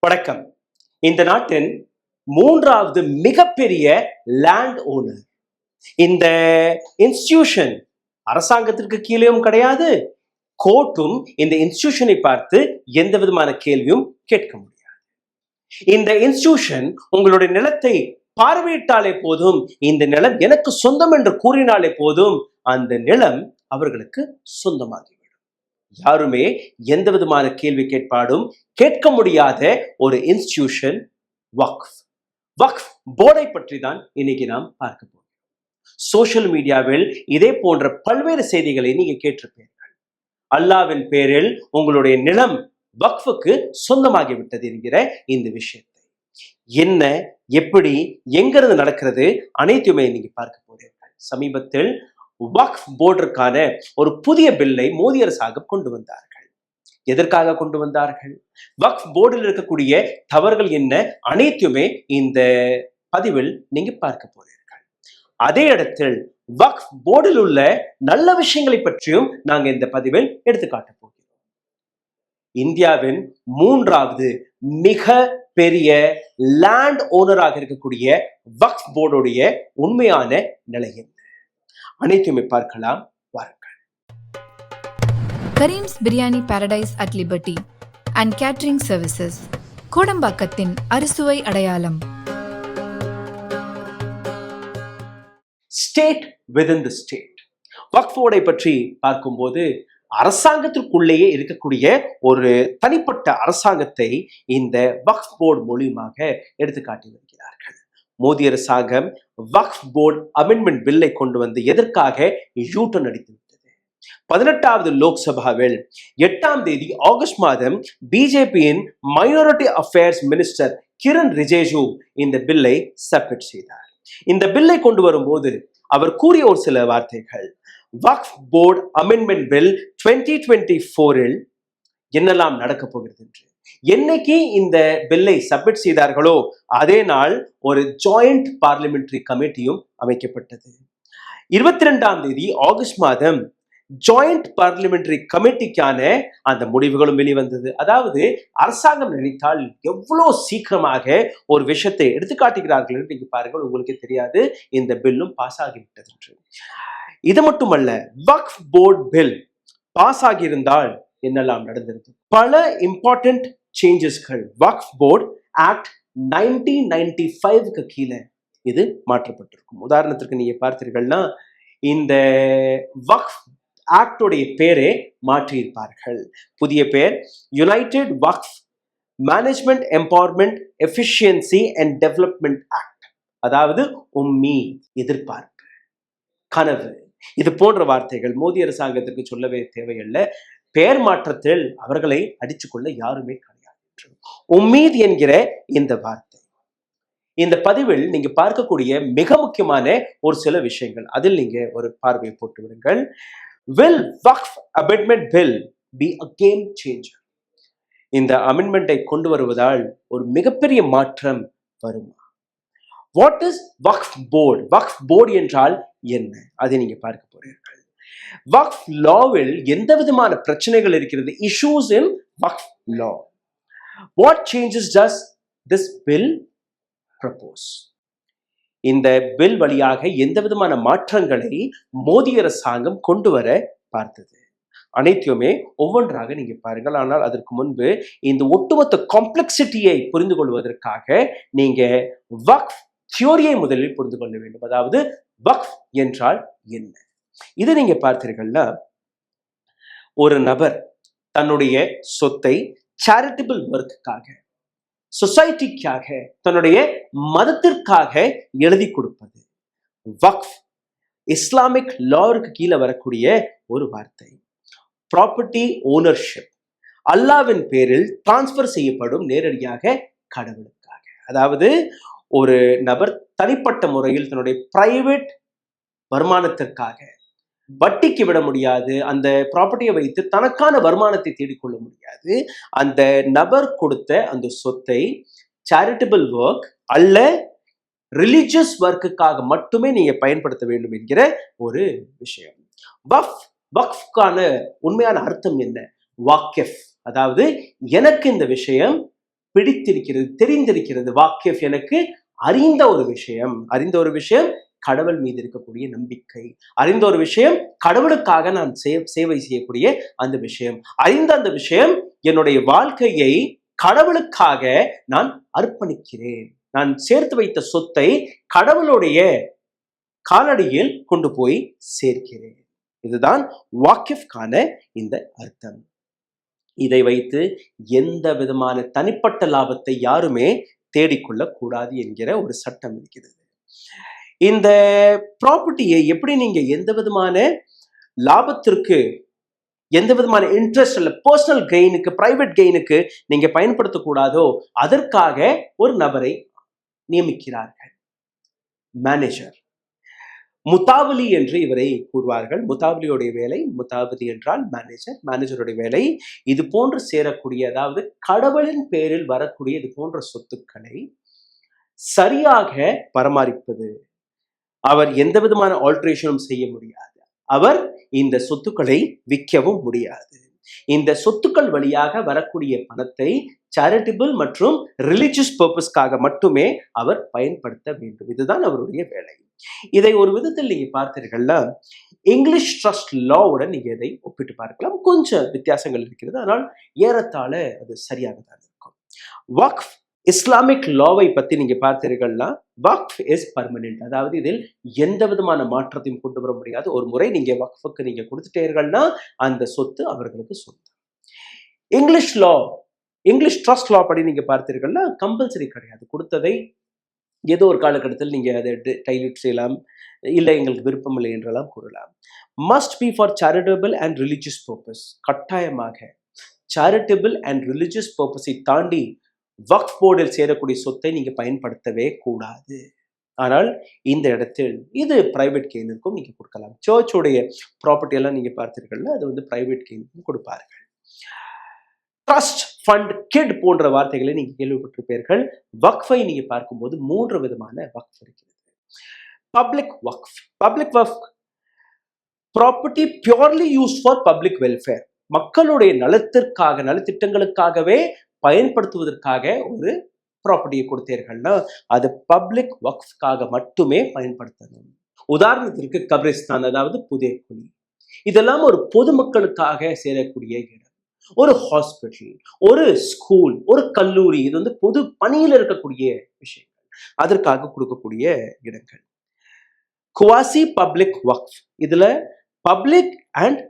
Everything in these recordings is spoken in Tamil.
வணக்கம். இந்த நாட்டின் மூன்றாவது மிகப்பெரிய லேண்ட் ஓனர். இந்த இன்ஸ்டிடியூஷன் அரசாங்கத்திற்கு கீழேயும் கிடையாது. கோர்ட்டும் இந்த இன்ஸ்டிடியூஷனை பார்த்து எந்த விதமான கேள்வியும் கேட்க முடியாது. இந்த இன்ஸ்டிடியூஷன் உங்களுடைய நிலத்தை பார்வையிட்டாலே போதும், இந்த நிலம் எனக்கு சொந்தம் என்று கூறினாலே போதும், அந்த நிலம் அவர்களுக்கு சொந்தமாகிவிடும். யாருமே எந்த விதமான கேள்வி கேட்பாடும் கேட்க முடியாத ஒரு இன்ஸ்டிடியூஷன் வக்ஃப். வக்ஃப் போர்டை பற்றி தான் இன்னைக்கு நாம் பார்க்க போகிறோம். சோசியல் மீடியாவில் இதே போன்ற பல்வேறு செய்திகளை நீங்க கேட்டிருப்பீர்கள். அல்லாவின் பேரில் உங்களுடைய நிலம் வக்ஃபுக்கு சொந்தமாகிவிட்டது என்கிற இந்த விஷயத்தை என்ன, எப்படி, எங்கிருந்து நடக்கிறது அனைத்துமே நீங்க பார்க்க போறீர்கள். சமீபத்தில் வக்ஃப் போர்டிற்கான ஒரு புதிய பில்லை மோடி அரசாங்கம் கொண்டு வந்தார்கள். எதற்காக கொண்டு வந்தார்கள்? வக்ஃப் போர்டில் இருக்கக்கூடிய தவறுகள் என்ன அனைத்துமே இந்த பதிவில் நீங்க பார்க்க போறீர்கள். அதே இடத்தில் வக்ஃப் போர்டில் உள்ள நல்ல விஷயங்களை பற்றியும் நாங்க இந்த பதிவில் எடுத்துக்காட்ட போகிறோம். இந்தியாவின் மூன்றாவது மிக பெரிய லேண்ட் ஓனராக இருக்கக்கூடிய வக்ஃப் போர்டுடைய உண்மையான நிலை என்ன அனைத்துமே பார்க்கலாம். வாருங்கள். Kareem's biryani paradise at liberty and catering services, கோடம்பாக்கத்தின் அறுசுவை அடையாளம். State within the state. Waqf போர்டை பற்றி பார்க்கும்போது அரசாங்கத்திற்குள்ளேயே இருக்கக்கூடிய ஒரு தனிப்பட்ட அரசாங்கத்தை இந்த வக்ஃப் போர்டு மூலியமாக எடுத்துக்காட்டி வருகிறார்கள். மோடி அரசாங்கம் வக்ஃப் போர்டு அமெண்ட்மெண்ட் பில்லை கொண்டு வந்து எதற்காக யூட்டன் அடித்துவிட்டது. 18வது லோக்சபாவில் 8ஆம் தேதி ஆகஸ்ட் மாதம் பிஜேபியின் minority affairs minister Kiren Rijiju இந்த பில்லை சப்மிட் செய்தார். இந்த பில்லை கொண்டு வரும்போது அவர் கூறிய ஒரு சில வார்த்தைகள், வக்ஃப் போர்டு அமெண்ட்மெண்ட் பில் 2024 என்னெல்லாம் நடக்க போகிறது என்று. என்னைக்கு இந்த பில்லை சப்மிட் செய்தார்களோ அதே நாள் ஒரு ஜாயிண்ட் பார்லிமெண்டரி கமிட்டியும் அமைக்கப்பட்டது. 22ஆம் தேதி ஆகஸ்ட் மாதம் ஜாயிண்ட் பார்லிமெண்டரி கமிட்டிக்கான அந்த முடிவுகளும் வெளிவந்தது. அதாவது அரசாங்கம் நினைத்தால் எவ்வளவு சீக்கிரமாக ஒரு விஷயத்தை எடுத்துக்காட்டுகிறார்கள் என்று நீங்க பாருங்கள், உங்களுக்கு தெரியாது இந்த பில்லும் பாஸ் ஆகிவிட்டது என்று. இது மட்டுமல்ல, வக்ஃப் போர்டு பில் பாஸ் ஆகியிருந்தால் என்னெல்லாம் நடந்திருக்கு. பல இம்பார்ட்டன்ட் சேஞ்சஸ்கள் வக்ஃப் போர்டு ஆக்ட் 1995க்கு கீழே இது மாற்றப்பட்டிருக்கும். உதாரணத்திற்கு நீங்க பார்த்தீர்கள்னா இந்த வக்ஃப் ஆக்டோடைய பேரே மாற்றியிருப்பார்கள். புதிய பேர் United Waqf management empowerment efficiency and development act. அதாவது எதிர்பார்ப்பு, கனவு, இது போன்ற வார்த்தைகள் மோடி அரசாங்கத்திற்கு சொல்லவே தேவையில்லை. பெயர் மாற்றத்தில் அவர்களை அடிச்சுக்கொள்ள யாருமே கிடையாது. உம்மீத் என்கிற இந்த வார்த்தை இந்த பதிவில் நீங்க பார்க்கக்கூடிய மிக முக்கியமான ஒரு சில விஷயங்கள், அதில் நீங்க ஒரு பார்வையை போட்டு விடுங்கள். Will Waqf Amendment Bill be a game changer? இந்த அமெண்ட்மெண்டை கொண்டு வருவதால் ஒரு மிகப்பெரிய மாற்றம் வருமா? What is Waqf board? Waqf board என்றால் என்ன, அதை நீங்க பார்க்க போறீர்கள். வக்ஃப் லாவில் எந்த விதமான பிரச்சனைகள் இருக்கிறது, issues in Waqf law. What changes does this bill propose? இந்த பில் வழியாக எந்த விதமான மாற்றங்களை மோடி அரசாங்கம் கொண்டு வர பார்த்தது அனைத்தையுமே ஒவ்வொன்றாக நீங்க பாருங்கள். ஆனால் அதற்கு முன்பு இந்த ஒட்டுமொத்த காம்ப்ளெக்சிட்டியை புரிந்து கொள்வதற்காக நீங்க வக்ஃப் தியோரியை முதலில் புரிந்து கொள்ள வேண்டும். அதாவது வக்ஃப் என்றால் என்ன? இது நீங்க பார்த்தீர்கள்னா, ஒரு நபர் தன்னுடைய சொத்தை சேரிட்டபிள் ஒர்க்குக்காக, சொசைட்டிக்காக, தன்னுடைய மதத்திற்காக எழுதி கொடுப்பது வக்ஃப். இஸ்லாமிக் லாவுக்கு கீழே வரக்கூடிய ஒரு வார்த்தை. ப்ராப்பர்ட்டி ஓனர்ஷிப் அல்லாவின் பேரில் டிரான்ஸ்பர் செய்யப்படும் நேரடியாக கடவுளுக்காக. அதாவது ஒரு நபர் தனிப்பட்ட முறையில் தன்னுடைய பிரைவேட் வருமானத்திற்காக வட்டிக்கு விட முடியாது, அந்த ப்ராப்பர்ட்டியை வைத்து தனக்கான வருமானத்தை தேடிக்கொள்ள முடியாது. அந்த நபர் கொடுத்த அந்த சொத்தை சேரிட்டபிள் ஒர்க் அல்ல ரிலிஜியஸ் ஒர்க்குக்காக மட்டுமே நீங்க பயன்படுத்த வேண்டும் என்கிற ஒரு விஷயம். வக்ஃப்கான உண்மையான அர்த்தம் என்ன? வாக்கிஃப், அதாவது எனக்கு இந்த விஷயம் பிடித்திருக்கிறது, தெரிந்திருக்கிறது. வாக்கிஃப் எனக்கு அறிந்த ஒரு விஷயம் கடவுள் மீது இருக்கக்கூடிய நம்பிக்கை, அறிந்த ஒரு விஷயம் கடவுளுக்காக நான் சேவை செய்யக்கூடிய அந்த விஷயம், அறிந்த அந்த விஷயம் என்னுடைய வாழ்க்கையை கடவுளுக்காக நான் அர்ப்பணிக்கிறேன், நான் சேர்த்து வைத்த சொத்தை கடவுளுடைய காலடியில் கொண்டு போய் சேர்க்கிறேன். இதுதான் வாக்கிஃப்கான இந்த அர்த்தம். இதை வைத்து எந்த விதமான தனிப்பட்ட லாபத்தை யாருமே தேடிக்கொள்ள கூடாது என்கிற ஒரு சட்டம் இருக்கிறது. இந்த ப்ராப்பர்ட்டியை எப்படி நீங்க எந்த விதமான லாபத்திற்கு, எந்த விதமான இன்ட்ரெஸ்ட் இல்ல, பர்சனல் கெயினுக்கு, பிரைவேட் கெயினுக்கு நீங்க பயன்படுத்தக்கூடாதோ அதற்காக ஒரு நபரை நியமிக்கிறார்கள், மேனேஜர். முத்தாவலி என்று இவரை கூறுவார்கள். முத்தாவலியோடைய வேலை, முத்தாவலி என்றால் மேனேஜர், மேனேஜருடைய வேலை இது போன்று சேரக்கூடிய, அதாவது கடவுளின் பேரில் வரக்கூடிய இது போன்ற சொத்துக்களை சரியாக பராமரிப்பது. அவர் எந்த விதமான ஆல்ட்ரேஷனும் செய்ய முடியாது, அவர் இந்த சொத்துக்களை விற்கவும் முடியாது. இந்த சொத்துக்கள் வழியாக வரக்கூடிய பணத்தை சேரிட்டபிள் மற்றும் ரிலிஜியஸ் பர்பஸ்க்காக மட்டுமே அவர் பயன்படுத்த வேண்டும். இதுதான் அவருடைய வேலை. இதை ஒரு விதத்தில் நீங்க பார்த்தீர்கள்னா இங்கிலீஷ் ட்ரஸ்ட் லாவுடன் நீங்க இதை ஒப்பிட்டு பார்க்கலாம். கொஞ்சம் வித்தியாசங்கள் இருக்கிறது, ஆனால் ஏறத்தாழ அது சரியாக தான் இருக்கும். வக்ஃப் இஸ்லாமிக் லாவை பத்தி நீங்க பார்த்தீர்கள்னா வக்ஃப் இஸ் பர்மனெண்ட், அதாவது இதில் எந்த விதமான மாற்றத்தையும் கொண்டு வர முடியாது. ஒரு முறை நீங்க வக்ஃபுக்கு நீங்க கொடுத்துட்டீர்கள்னா அந்த சொத்து அவர்களுக்கு சொந்தம். இங்கிலீஷ் ட்ரஸ்ட் லா படி நீங்க பார்த்தீர்கள்னா கம்பல்சரி கிடையாது. கொடுத்ததை ஏதோ ஒரு காலகட்டத்தில் நீங்க அதை டைல்யூட் செய்யலாம், இல்லை எங்களுக்கு விருப்பம் இல்லை என்றெல்லாம் கூறலாம். Must be for charitable and religious purpose. கட்டாயமாக சேரிட்டபிள் அண்ட் ரிலிஜியஸ் பர்பஸை தாண்டி வக்ஃப் போர்டில் சேரக்கூடிய சொத்தை நீங்க பயன்படுத்தவே கூடாது. ஆனால் இந்த இடத்தில் இது பிரைவேட் கெயினுக்கும் நீங்க கொடுக்கலாம். சர்ச்சுடைய ப்ராப்பர்ட்டி எல்லாம் நீங்க பார்த்தீர்கள்னா அது வந்து பிரைவேட் கெயினுக்கும் கொடுப்பார்கள். ட்ரஸ்ட், ஃபண்ட், கிட் போன்ற வார்த்தைகளை நீங்க கேள்விப்பட்டிருப்பீர்கள். வக்ஃபை நீங்க பார்க்கும்போது 3 விதமான வக்ஃப் இருக்கிறது. Public Waqf. Public Waqf property purely use for public welfare. மக்களுடைய நலத்திற்காக, நலத்திட்டங்களுக்காகவே பயன்படுத்துவதற்காக ஒரு ப்ராப்பர்ட்டியை கொடுத்தீர்கள்னா அது பப்ளிக் வக்ஃப்காக மட்டுமே பயன்படுத்தணும். உதாரணத்திற்கு கபிரிஸ்தான், அதாவது புதைக்குழி, இதெல்லாம் ஒரு பொதுமக்களுக்காக சேரக்கூடிய இடம். ஒரு ஹாஸ்பிட்டல், ஒரு ஸ்கூல், ஒரு கல்லூரி, இது வந்து பொது பணியில் இருக்கக்கூடிய விஷயங்கள், அதற்காக கொடுக்கக்கூடிய இடங்கள். குவாசி பப்ளிக் வக்ஃப், இதுல பப்ளிக் அண்ட்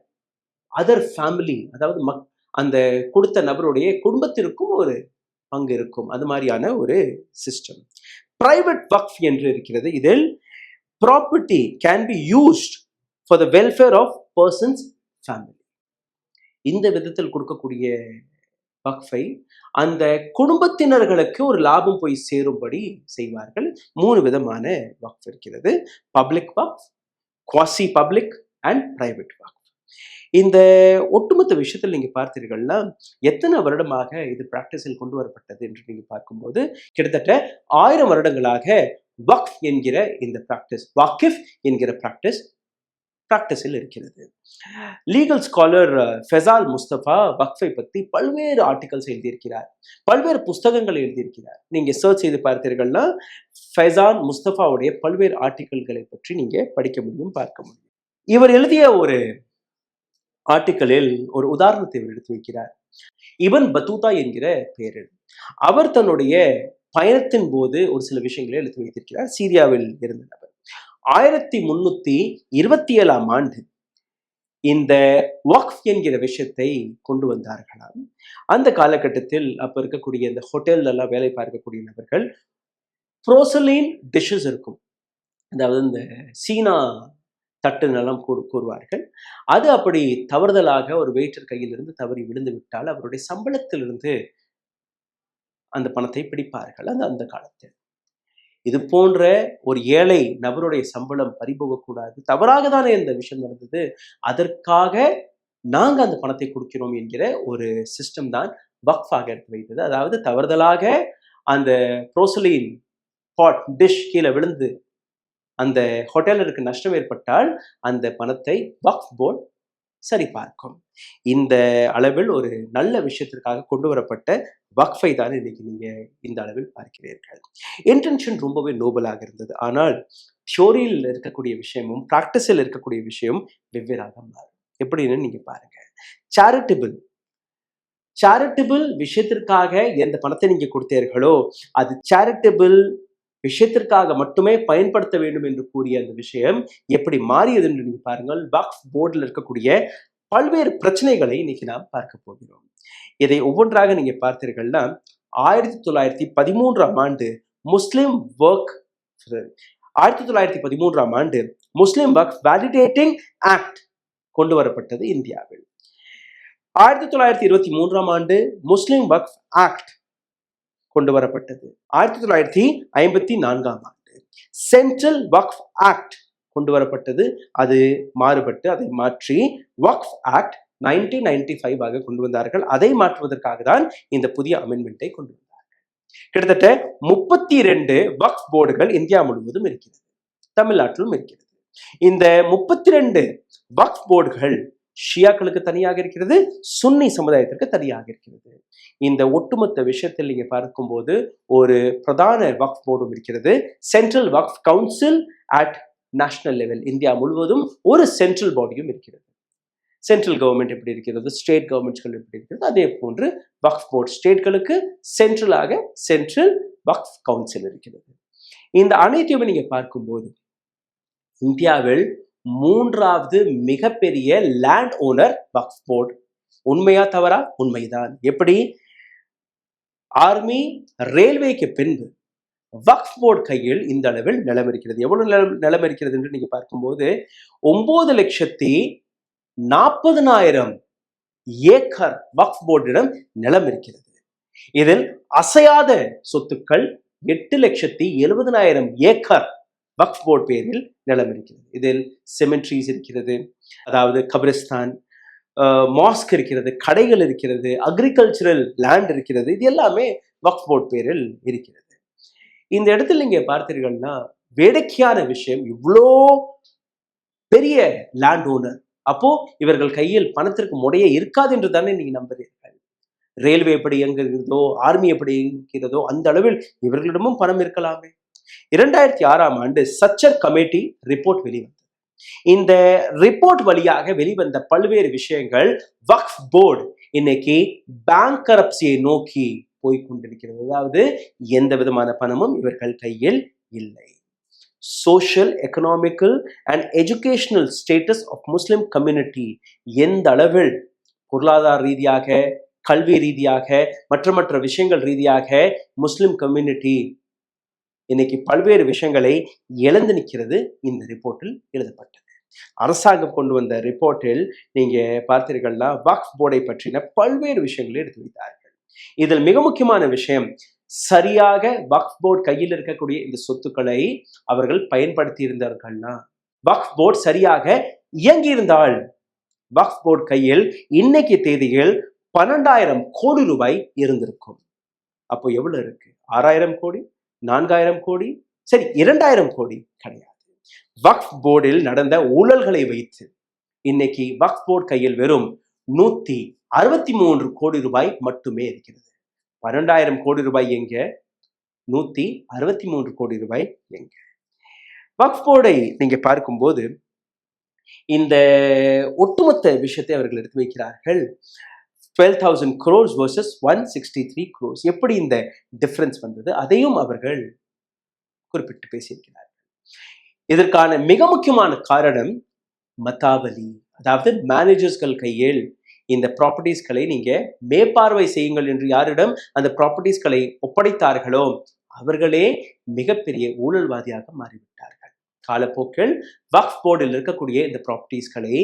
அதர் ஃபேமிலி, அதாவது அந்த கொடுத்த நபருடைய குடும்பத்திற்கும் ஒரு பங்கு இருக்கும், அது மாதிரியான ஒரு சிஸ்டம். பிரைவேட் வக்ஃப் என்று இருக்கிறது. இதில் property can be used for the welfare of persons family. இந்த விதத்தில் கொடுக்கக்கூடிய வக்ஃபை அந்த குடும்பத்தினர்களுக்கு ஒரு லாபம் போய் சேரும்படி செய்வார்கள். 3 விதமான வக்ஃப் இருக்கிறது. Public Waqf, quasi public and private Waqf. இந்த ஒட்டுமொத்த விஷயத்தில் நீங்க பார்த்தீர்கள்னா எத்தனை வருடமாக இது பிராக்டிஸில் கொண்டு வரப்பட்டது என்று நீங்க பார்க்கும்போது கிட்டத்தட்ட 1000 வருடங்களாக வக்ஃப் என்கிற இந்த பிராக்டிஸ், வாக்கிஃப் என்கிற பிராக்டிஸில் இருக்கிறது. லீகல் ஸ்காலர் ஃபெசால் முஸ்தபா வக்ஃபை பற்றி பல்வேறு ஆர்டிகல்ஸ் எழுதியிருக்கிறார், பல்வேறு புஸ்தகங்கள் எழுதியிருக்கிறார். நீங்க சர்ச் செய்து பார்த்தீர்கள்னா ஃபெசால் முஸ்தபாவுடைய பல்வேறு ஆர்டிகல்களை பற்றி நீங்க படிக்க முடியும், பார்க்க முடியும். இவர் எழுதிய ஒரு ஆர்டிக்கலில் ஒரு உதாரணத்தை இவர் எடுத்து வைக்கிறார். இவன் பத்தூதா என்கிற பெயரில் அவர் தன்னுடைய பயணத்தின் போது ஒரு சில விஷயங்களை எடுத்து வைத்திருக்கிறார். சீரியாவில் இருந்த நபர் 1327ஆம் ஆண்டு இந்த வக்ஃப் என்கிற விஷயத்தை கொண்டு வந்தார்களாம். அந்த காலகட்டத்தில் அப்ப இருக்கக்கூடிய இந்த ஹோட்டல்ல எல்லாம் வேலை பார்க்கக்கூடிய நபர்கள் புரோசலின் டிஷ்ஷஸ் இருக்கும், அதாவது இந்த சீனா தட்டுனெல்லாம் கூறுவார்கள். அது அப்படி தவறுதலாக ஒரு வெயிட்டர் கையிலிருந்து தவறி விழுந்து விட்டால் அவருடைய சம்பளத்திலிருந்து அந்த பணத்தை பிடிப்பார்கள். அந்த காலத்தில் இது போன்ற ஒரு ஏழை நபருடைய சம்பளம் பறிபோகக்கூடாது, தவறாக தானே இந்த விஷயம் நடந்தது, அதற்காக நாங்க அந்த பணத்தை கொடுக்கிறோம் என்கிற ஒரு சிஸ்டம் தான் வக்ஃபாக எடுத்து வைத்தது. அதாவது தவறுதலாக அந்த புரோசலின் பாட் டிஷ் கீழே விழுந்து அந்த ஹோட்டலருக்கு நஷ்டம் ஏற்பட்டால் அந்த பணத்தை வக்ஃப் போர்டு சரிபார்க்கும். இந்த அளவில் ஒரு நல்ல விஷயத்திற்காக கொண்டு வரப்பட்ட வக்ஃபை தான் இன்னைக்கு நீங்க இந்த அளவில் பார்க்கிறீர்கள். இன்டென்ஷன் ரொம்பவே நோபலாக இருந்தது. ஆனால் தியோரியில் இருக்கக்கூடிய விஷயமும் பிராக்டிஸில் இருக்கக்கூடிய விஷயம் வெவ்வேறாக மாறும். எப்படின்னு நீங்க பாருங்க. சேரிட்டபிள் விஷயத்திற்காக எந்த பணத்தை நீங்க கொடுத்தீர்களோ அது சேரிட்டபிள் விஷயத்திற்காக மட்டுமே பயன்படுத்த வேண்டும் என்று கூறிய அந்த விஷயம் எப்படி மாறியது என்று நீங்க பாருங்கள். வக்ஃப் போர்டில் இருக்கக்கூடிய பல்வேறு பிரச்சனைகளை இன்னைக்கு நாம் பார்க்க போகிறோம். இதை ஒவ்வொன்றாக நீங்க பார்த்தீர்கள்னா 1913ஆம் ஆண்டு முஸ்லிம் வக்ஃப் வேலிடேட்டிங் ஆக்ட் கொண்டு வரப்பட்டது இந்தியாவில். 1923ஆம் ஆண்டு முஸ்லிம் வக்ஃப் ஆக்ட் கொண்டு வரப்பட்டது. 1954ஆம் ஆண்டு சென்ட்ரல் வக்ஃப் ஆக்ட் கொண்டு வரப்பட்டது. அது மாறுபட்டு அதை மாற்றி வக்ஃப் ஆக்ட் 1995 ஆக கொண்டு வந்தார்கள். அதை மாற்றுவதற்காக தான் இந்த புதிய அமெண்ட்மெண்ட்டை கொண்டு வந்தார்கள். கிட்டத்தட்ட 32 வக்ஃப் போர்டுகள் இந்தியா முழுவதும் இருக்கிறது, தமிழ்நாட்டிலும் இருக்கிறது. இந்த 32 வக்ஃப் போர்டுகள் ஷியாக்களுக்கு தனியாக இருக்கிறது, சுன்னி சமுதாயத்திற்கு தனியாக இருக்கிறது. இந்த ஒட்டுமொத்த விஷயத்தில் நீங்க பார்க்கும்போது ஒரு பிரதான வக்ஃப் போர்டும் இருக்கிறது, central Waqf council at national level. India முழுவதும் ஒரு சென்ட்ரல் பாடியும் இருக்கிறது. சென்ட்ரல் கவர்மெண்ட் எப்படி இருக்கிறது, ஸ்டேட் கவர்மெண்ட்ஸ்கள் எப்படி இருக்கிறது, அதே போன்று வக்ஃப் போர்ட் ஸ்டேட்களுக்கு சென்ட்ரலாக சென்ட்ரல் வக்ஃப் கவுன்சில் இருக்கிறது. இந்த அனைத்தையுமே நீங்க பார்க்கும்போது இந்தியாவில் 3வது மிகப்பெரிய லேண்ட் ஓனர் வக்ஃப் போர்டு. உண்மையா தவறா? உண்மைதான். எப்படி? ஆர்மி ரயில்வேக்கு பின்பு வக்ஃப் போர்டு கையில் இந்த அளவில் நிலம் இருக்கிறது. எவ்வளவு நிலம் இருக்கிறது என்று நீங்க பார்க்கும்போது 9,40,000 ஏக்கர் வக்ஃப் போர்டிடம் நிலம் இருக்கிறது. இதில் அசையாத சொத்துக்கள் 8,70,000 ஏக்கர் வக்ஃப் போர்டு பேரில் நிலம் இருக்கிறது. இதில் செமெண்ட்ரிஸ் இருக்கிறது, அதாவது கபிரிஸ்தான், மாஸ்க் இருக்கிறது, கடைகள் இருக்கிறது, அக்ரிகல்ச்சரல் லேண்ட் இருக்கிறது. இது எல்லாமே வக்ஃப் போர்டு பேரில் இருக்கிறது. இந்த இடத்துல நீங்க பார்த்தீர்கள்னா வேடிக்கையான விஷயம், இவ்வளோ பெரிய லேண்ட் ஓனர், அப்போ இவர்கள் கையில் பணத்திற்கு முறையே இருக்காது என்று தானே நீங்க நம்புறீர்கள். ரயில்வே எப்படி இயங்குகிறதோ, ஆர்மி எப்படி இயங்குகிறதோ அந்த அளவில் இவர்களிடமும் பணம் இருக்கலாமே. 2006ஆம் ஆண்டு சச்சர் கமிட்டி ரிப்போர்ட் வெளிவந்தது. இந்த ரிப்போர்ட் வழியாக வெளிவந்த பல்வேறு விஷயங்கள் வக்ஃப் போர்டு இன்னைக்கு பேங்க்ரப்சியை நோக்கி போய்கொண்டிருக்கிறது. அதாவது எந்த விதமான பணமும் இவர்கள் கையில் இல்லை. Social, economical and educational status of Muslim community எந்த அளவில் பொருளாதார ரீதியாக, கல்வி ரீதியாக, மற்ற விஷயங்கள் ரீதியாக முஸ்லிம் கம்யூனிட்டி இன்னைக்கு பல்வேறு விஷயங்களை இழந்து நிற்கிறது இந்த ரிப்போர்ட்டில் எழுதப்பட்டது. அரசாங்கம் கொண்டு வந்த ரிப்போர்ட்டில் நீங்க பார்த்தீர்கள்னா வக்ஃப் போர்டை பற்றின பல்வேறு விஷயங்களை எடுத்து வைத்தார்கள். இதில் மிக முக்கியமான விஷயம், சரியாக வக்ஃப் போர்டு கையில் இருக்கக்கூடிய இந்த சொத்துக்களை அவர்கள் பயன்படுத்தி இருந்தார்கள்னா, வக்ஃப் போர்டு சரியாக இயங்கி இருந்தால் வக்ஃப் போர்டு கையில் இன்னைக்கு தேதியில் 12,000 கோடி ரூபாய் இருந்திருக்கும். அப்போ எவ்வளவு இருக்கு? 6,000 கோடி, 4,000 கோடி, சரி 2,000 கோடி கிடையாது. வக்ஃப் போர்டில் நடந்த ஊழல்களை வைத்து இன்னைக்கு வக்ஃப் போர்டு கையில் வெறும் 163 கோடி ரூபாய் மட்டுமே இருக்கிறது. 12,000 கோடி ரூபாய் எங்க? 163 கோடி ரூபாய் எங்க? வக்ஃப் போர்டை நீங்க பார்க்கும்போது இந்த ஒட்டுமொத்த விஷயத்தை அவர்கள் எடுத்து வைக்கிறார்கள். 12,000 crores versus 163 crores. எப்படி இந்த டிஃபரன்ஸ் வந்தது அதையும் அவர்கள் குறிப்பிட்டு பேசியிருக்கிறார்கள். இதற்கான மிக முக்கியமான காரணம் மத்தாவலி, அதாவது மேனேஜர்ஸ்கள் கையில் இந்த ப்ராப்பர்ட்டிஸ்களை நீங்க மேற்பார்வை செய்யுங்கள் என்று யாரிடம் அந்த ப்ராப்பர்ட்டிஸ்களை ஒப்படைத்தார்களோ அவர்களே மிகப்பெரிய ஊழல்வாதியாக மாறிவிட்டார்கள். காலப்போக்கில் வக்ஃப் போர்டில் இருக்கக்கூடிய இந்த ப்ராப்பர்ட்டிஸ்களை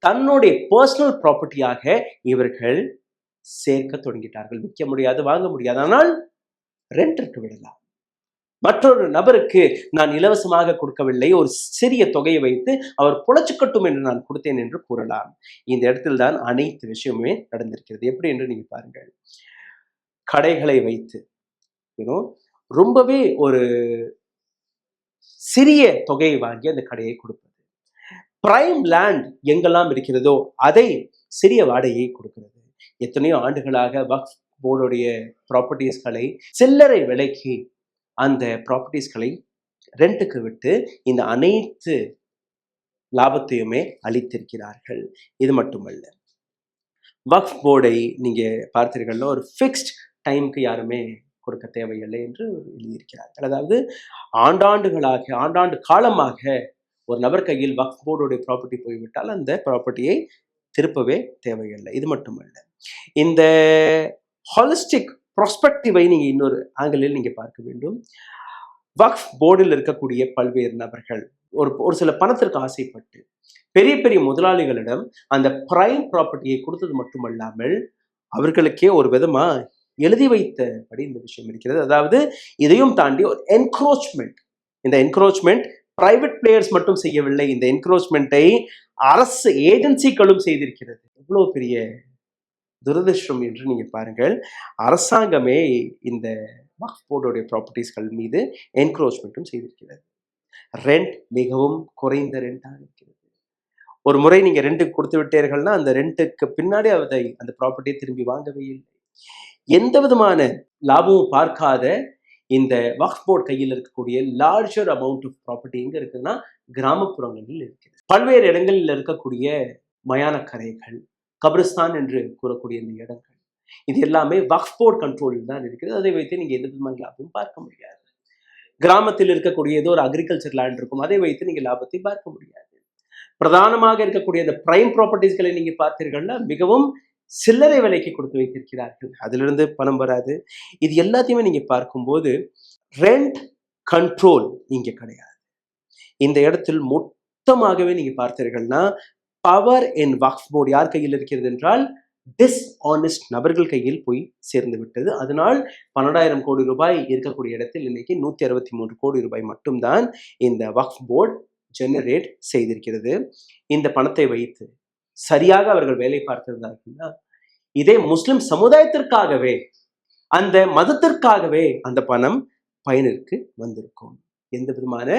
தன்னுடைய பர்சனல் ப்ராப்பர்ட்டியாக இவர்கள் சேர்க்க தொடங்கிட்டார்கள். விற்க முடியாது, வாங்க முடியாது, ஆனால் ரெண்டிற்கு விடலாம். மற்றொரு நபருக்கு நான் இலவசமாக கொடுக்கவில்லை, ஒரு சிறிய தொகையை வைத்து அவர் புழைச்சுக்கட்டும் என்று நான் கொடுத்தேன் என்று கூறலாம். இந்த இடத்தில் தான் அனைத்து விஷயமுமே நடந்திருக்கிறது. எப்படி என்று நீங்க பாருங்கள். கடைகளை வைத்து ரொம்பவே ஒரு சிறிய தொகையை வாங்கி அந்த கடையை கொடுப்பது, பிரைம் லேண்ட் எங்கெல்லாம் இருக்கிறதோ அதை சிறிய வாடகையை கொடுக்கிறது. எத்தனையோ ஆண்டுகளாக வக்ஃப் போர்டுடைய ப்ராப்பர்ட்டிஸ்களை சில்லறை விலைக்கு அந்த ப்ராப்பர்ட்டிஸ்களை ரெண்ட்டுக்கு விட்டு இந்த அனைத்து லாபத்தையுமே அளித்திருக்கிறார்கள். இது மட்டுமல்ல, வக்ஃப் போர்டை நீங்க பார்த்தீர்கள்னா ஒரு ஃபிக்ஸ்ட் டைமுக்கு யாருமே கொடுக்க தேவையில்லை என்று எழுதியிருக்கிறார்கள். அதாவது ஆண்டாண்டு காலமாக ஒரு நபர் கையில் வக்ஃப் போர்டுடைய ப்ராப்பர்ட்டி போய்விட்டால் அந்த ப்ராப்பர்ட்டியை திருப்பவே தேவையில்லை. இது மட்டுமல்ல, இந்த ஹாலிஸ்டிக் ப்ராஸ்பெக்டிவை நீங்க இன்னொரு ஆங்கிளில் நீங்க பார்க்க வேண்டும். வக்ஃப் போர்டில் இருக்கக்கூடிய பல்வேறு நபர்கள் ஒரு சில பணத்திற்கு ஆசைப்பட்டு பெரிய பெரிய முதலாளிகளிடம் அந்த பிரைம் ப்ராப்பர்ட்டியை கொடுத்தது மட்டுமல்லாமல் அவர்களுக்கே ஒரு விதமா எழுதி வைத்தபடி இந்த விஷயம் இருக்கிறது. அதாவது இதையும் தாண்டி ஒரு என்க்ரோச்மெண்ட், இந்த என்க்ரோச்மெண்ட் பிரைவேட் பிளேயர்ஸ் மட்டும் செய்யவில்லை, இந்த என்க்ரோச்மெண்ட்டை அரசு ஏஜென்சிகளும் செய்திருக்கிறது. எவ்வளவு பெரிய துரதிருஷ்டம் என்று நீங்க பாருங்கள். அரசாங்கமே இந்த வக்ஃப் போர்டுடைய ப்ராப்பர்ட்டிஸ்கள் மீது என்க்ரோச்மெண்ட்டும் செய்திருக்கிறது. ரெண்ட் மிகவும் குறைந்த ரெண்டாக இருக்கிறது. ஒரு முறை நீங்க ரெண்ட்டுக்கு கொடுத்து விட்டீர்கள்னா அந்த ரெண்ட்டுக்கு பின்னாடி அந்த ப்ராப்பர்ட்டியை திரும்பி வாங்கவே இல்லை. எந்த விதமான லாபமும் பார்க்காத இந்த வக்ஃப் போர்டு கையில் இருக்கக்கூடிய லார்ஜர் அமௌண்ட் ஆஃப் ப்ராப்பர்ட்டி எங்க இருக்குன்னா கிராமப்புறங்களில் இருக்குது. பல்வேறு இடங்களில் இருக்கக்கூடிய மயானக்கரைகள், கபிரிஸ்தான் என்று கூறக்கூடிய இந்த இடங்கள், இது எல்லாமே வக்ஃப் போர்டு கண்ட்ரோலில் தான் இருக்குது. அதை வைத்து நீங்க எந்த விதமான லாபமும் பார்க்க முடியாது. கிராமத்தில் இருக்கக்கூடிய ஏதோ ஒரு அக்ரிகல்ச்சர் லேண்ட் இருக்கும், அதை வைத்து நீங்க லாபத்தை பார்க்க முடியாது. பிரதானமாக இருக்கக்கூடிய இந்த பிரைம் ப்ராப்பர்ட்டிஸ்களை நீங்க பார்த்தீர்கள்னா மிகவும் சில்லறை விலைக்கு கொடுத்து வைத்திருக்கிறார்கள். அதிலிருந்து பணம் வராது. இது எல்லாத்தையுமே நீங்க பார்க்கும்போது ரெண்ட் கண்ட்ரோல் இங்க கிடையாது. இந்த இடத்தில் மொத்தமாகவே நீங்க பார்த்தீர்கள்னா பவர் இன் வக்ஃப் போர்டு யார் கையில் இருக்கிறது என்றால் டிஸ்ஆனஸ்ட் நபர்கள் கையில் போய் சேர்ந்து விட்டது. அதனால் 12,000 கோடி ரூபாய் இருக்கக்கூடிய இடத்தில் இன்னைக்கு 163 கோடி ரூபாய் மட்டும்தான் இந்த வக்ஃப் போர்டு ஜெனரேட் செய்திருக்கிறது. இந்த பணத்தை வைத்து சரியாக அவர்கள் வேலை பார்த்திருந்தார்கள்னா இதே முஸ்லிம் சமுதாயத்திற்காகவே, அந்த மதத்திற்காகவே அந்த பணம் பயனிற்கு வந்திருக்கும். எந்த விதமான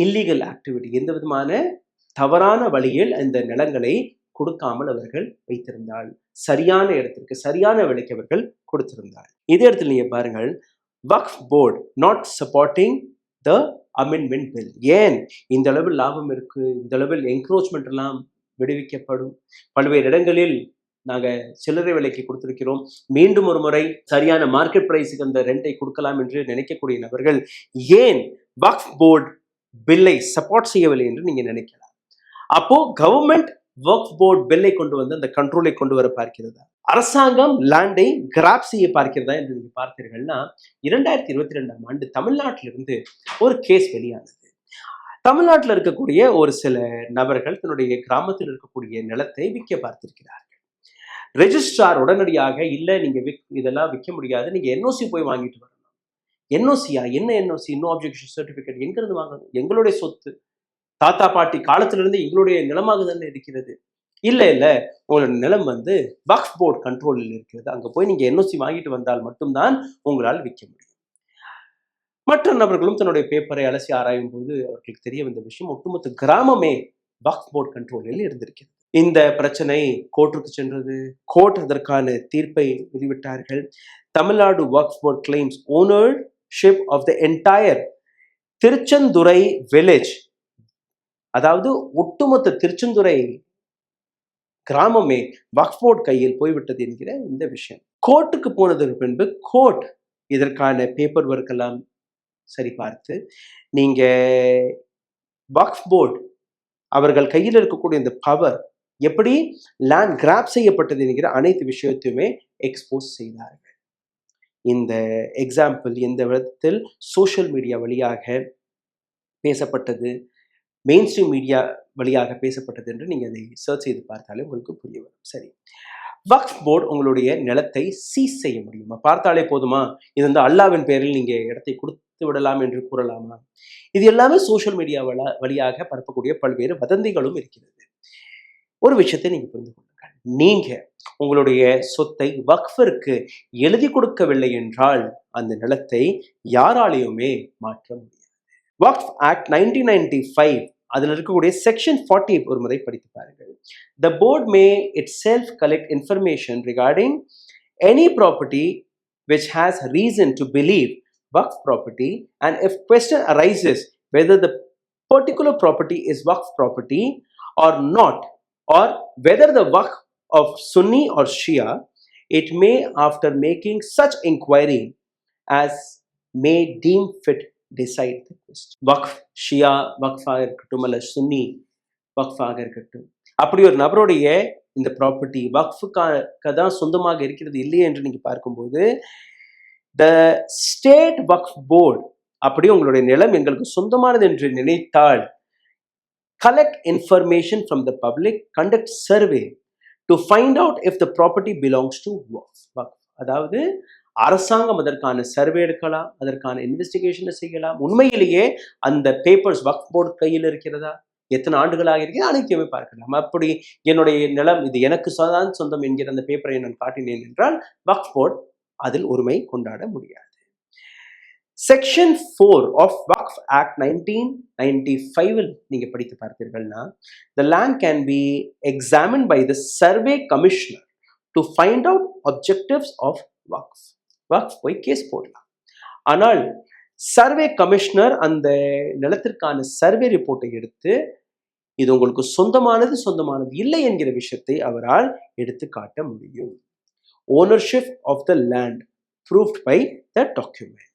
இல்லீகல் ஆக்டிவிட்டி, எந்த விதமான தவறான வழியில் இந்த நிலங்களை கொடுக்காமல் அவர்கள் வைத்திருந்தால், சரியான இடத்திற்கு சரியான விலைக்கு அவர்கள் கொடுத்திருந்தார். இதே இடத்துல நீங்க பாருங்கள், Waqf board not supporting the amendment bill. ஏன் இந்த அளவில் லாபம் இருக்கு, இந்த அளவில் என்க்ரோச்மெண்ட் எல்லாம் விடுவிக்கப்படும். பல்வேறு இடங்களில் நாங்கள் சில்லறை விலைக்கு கொடுத்திருக்கிறோம், மீண்டும் ஒரு முறை சரியான மார்க்கெட் பிரைஸுக்கு அந்த ரெண்டை கொடுக்கலாம் என்று நினைக்கக்கூடிய நபர்கள் ஏன் வக்ஃப் போர்டு பில்லை சப்போர்ட் செய்யவில்லை என்று நீங்க நினைக்கலாம். அப்போ கவர்மெண்ட் வக்ஃப் போர்டு பில்லை கொண்டு வந்து அந்த கண்ட்ரோலை கொண்டு வர பார்க்கிறதா, அரசாங்கம் லேண்டை கிராப் செய்ய பார்க்கிறதா என்று நீங்க பார்த்தீர்கள்னா 2022ஆம் ஆண்டு தமிழ்நாட்டிலிருந்து ஒரு கேஸ் வெளியானது. தமிழ்நாட்டில் இருக்கக்கூடிய ஒரு சில நபர்கள் தன்னுடைய கிராமத்தில் இருக்கக்கூடிய நிலத்தை விற்க பார்த்திருக்கிறார்கள். ரெஜிஸ்ட்ரார் உடனடியாக இல்ல, நீங்க இதெல்லாம் விற்க முடியாது, நீங்க என்ஓசி போய் வாங்கிட்டு வரணும். என்ஓசியா? என்ன என்ஓசி? No objection certificate. எங்க இருந்து வாங்கணும்? எங்களுடைய சொத்து, தாத்தா பாட்டி காலத்திலிருந்து எங்களுடைய நிலமாக தானே இருக்கிறது. இல்ல உங்களோட நிலம் வந்து வக்ஃப் போர்டு கண்ட்ரோலில் இருக்கிறது, அங்க போய் நீங்க என்ஓசி வாங்கிட்டு வந்தால் மட்டும்தான் உங்களால் விற்க முடியும். மற்ற நபர்களும் தன்னுடைய பேப்பரை அலசி ஆராயும் போது அவர்களுக்கு தெரிய வந்த விஷயம், ஒட்டுமொத்த கிராமமே வக்ஃப் போர்டு கண்ட்ரோலில் இருந்திருக்கிறது. இந்த பிரச்சனை கோர்ட்டுக்கு சென்றது. கோர்ட் அதற்கான தீர்ப்பை விதிவிட்டார்கள். Tamil Nadu Waqf board claims ownership of the entire Thiruchendurai village, அதாவது ஒட்டுமொத்த திருச்செந்துறை கிராமமே வக்ஃப் போர்டு கையில் போய்விட்டது என்கிற இந்த விஷயம். கோர்ட்டுக்கு போனதற்கு பின்பு கோர்ட் இதற்கான பேப்பர் ஒர்க் எல்லாம் சரி பார்த்து, நீங்க வக்ஃப் போர்டு அவர்கள் கையில் இருக்கக்கூடிய இந்த பவர் எப்படி லேண்ட் கிராப் செய்யப்பட்டது என்கிற அனைத்து விஷயத்தையுமே எக்ஸ்போஸ் செய்தார்கள். இந்த எக்ஸாம்பிள் எந்த விதத்தில் சோஷியல் மீடியா வழியாக பேசப்பட்டது, மெயின் ஸ்ட்ரீம் மீடியா வழியாக பேசப்பட்டது என்று நீங்க அதை சர்ச் செய்து பார்த்தாலே உங்களுக்கு புரிய வரும். சரி, வக்ஃப் போர்டு உங்களுடைய நிலத்தை சீஸ் செய்ய முடியுமா? பார்த்தாலே போதுமா, இது வந்து அல்லாவின் பேரில் நீங்க இடத்தை கொடுத்து விடலாம் என்று கூறலாமா? இது எல்லாமே சோஷியல் மீடியா வழியாக பரப்பக்கூடிய பல்வேறு வதந்திகளும் இருக்கிறது. ஒரு விஷயத்தை நீங்க புரிந்து கொள்ளுங்கள், நீங்க உங்களுடைய சொத்தை வக்ஃபிற்கு எழுதி கொடுக்கவில்லை என்றால் அந்த நிலத்தை யாராலையுமே மாற்ற முடியாது. வக்ஃப் ஆக்ட் 1995 அதில் இருக்கக்கூடிய செக்ஷன் 40 ஒரு முறை படித்து பாருங்கள். The board may itself collect information regarding any property which has reason to believe waqf property, and if question arises whether the particular property is waqf property or not, or whether the waqf of Sunni or Shia, it may, after making such inquiry as may deem fit, decide the question. வக்ஃப் ஷியா வக்ஃபாக இருக்கட்டும் அல்ல சுன்னி வக்ஃபாக இருக்கட்டும், அப்படி ஒரு நபருடைய இந்த ப்ராப்பர்ட்டி வக்ஃபுக்காக தான் சொந்தமாக இருக்கிறது இல்லையே என்று நீங்க பார்க்கும்போது, த ஸ்டேட் வக்ஃப் போர்டு அப்படி உங்களுடைய நிலம் எங்களுக்கு சொந்தமானது என்று நினைத்தால், collect information from the public, conduct survey to find out if the property belongs to waqf. அதாவது அரசாங்கம் அதற்கான சர்வே எடுக்கலாம், அதற்கான இன்வெஸ்டிகேஷனை செய்யலாம். உண்மையிலேயே அந்த பேப்பர்ஸ் வக்ஃப் போர்டு கையில் இருக்கிறதா, எத்தனை ஆண்டுகளாக இருக்கிறது அனைத்தையுமே பார்க்கலாம். அப்படி என்னுடைய நிலம் இது எனக்கு தான் சொந்தம் என்கிற அந்த பேப்பரை நான் காட்டினேன் என்றால் வக்ஃப் போர்டு அதில் உரிமை கொண்டாட முடியாது. செக்ஷன் 4 ஆஃப் வக்ஃப் ஆக்ட் 1995 நீங்க படித்து பார்த்தீர்கள்னா, the land can be examined by the survey commissioner to find out objectives of waqf. வக்ஃப் போய் கேஸ் போடலாம். ஆனால் சர்வே கமிஷனர் அந்த நிலத்திற்கான சர்வே ரிப்போர்ட்டை எடுத்து இது உங்களுக்கு சொந்தமானது இல்லை என்கிற விஷயத்தை அவரால் எடுத்து காட்ட முடியும். Ownership of the land proved by the document.